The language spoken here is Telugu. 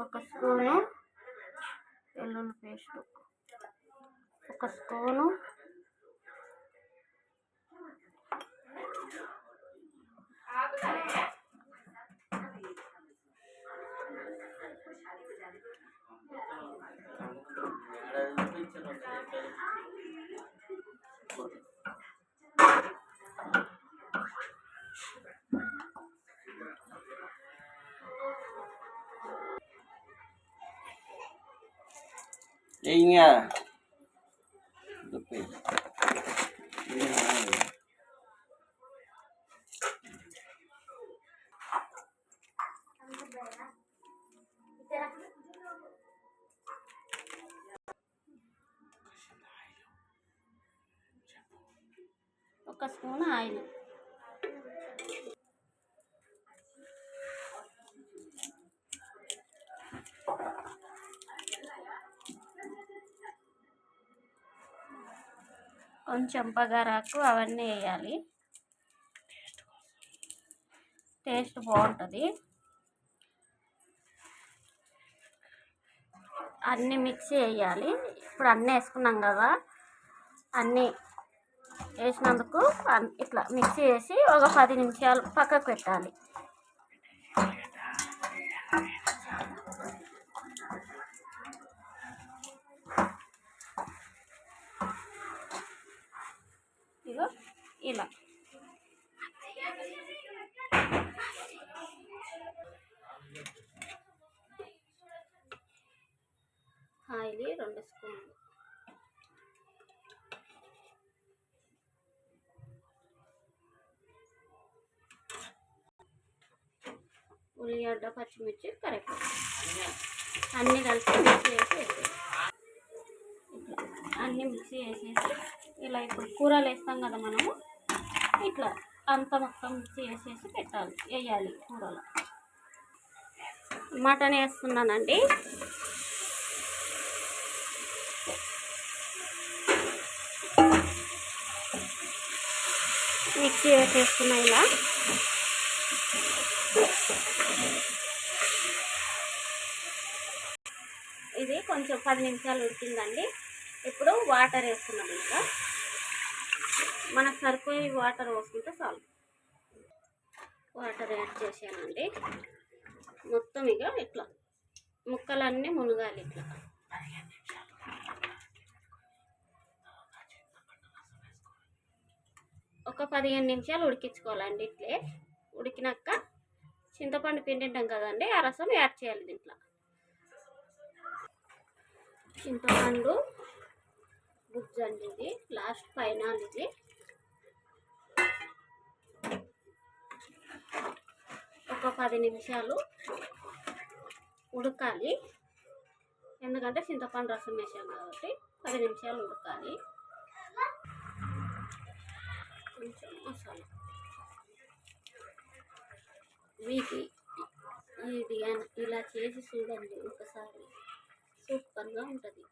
ఒక స్పూను వెల్లుల్లి పేస్టు, ఒక స్పూను ఒక స్పూన్ ఆయిల్, కొంచెం బగారాకు అవన్నీ వేయాలి, టేస్ట్ బాగుంటుంది. అన్నీ మిక్సీ వేయాలి. ఇప్పుడు అన్నీ వేసుకున్నాం కదా, అన్నీ వేసినందుకు ఇట్లా మిక్సీ వేసి ఒక 10 నిమిషాలు పక్కకు పెట్టాలి. ఇగో ఇలా ఆయిల్ 2 స్పూన్లు, ఉల్లిగడ్డ, పచ్చిమిర్చి, కరివేపాకు అన్నీ కలిపి మిక్సీ వేసి అన్నీ మిక్సీ వేసేసి ఇలా ఇప్పుడు కూరలు వేస్తాం కదా మనము, ఇట్లా అంత మొత్తం మిక్సీ వేసేసి వేయాలి కూరలో. మటన్ వేస్తున్నానండి. మిక్సీ వేసేస్తున్నా ఇలా. ఇది కొంచెం 10 నిమిషాలు ఉడికిందండి. ఇప్పుడు వాటర్ వేస్తున్నాం. ఇంకా మనకు సరిపోయి వాటర్ పోసుకుంటే చాలు. వాటర్ యాడ్ చేసానండి. మొత్తం ఇక ఇట్లా ముక్కలన్నీ మునగాలి. ఇట్లా ఒక 15 నిమిషాలు ఉడికించుకోవాలండి. ఇట్లే ఉడికినాక చింతపండు పిండింటాం కదండి, ఆ రసం యాడ్ చేయాలి దీంట్లో. చింతపండు గుజ్జండి ఇది, లాస్ట్ ఫైనల్ ఇది. ఒక 10 నిమిషాలు ఉడకాలి, ఎందుకంటే చింతపండు రసం వేసాం కాబట్టి 10 నిమిషాలు ఉడకాలి. కొంచెం మసాలా వీటి ఇది ఇలా చేసి చూడండి ఒకసారి, సూపర్గా ఉంటుంది.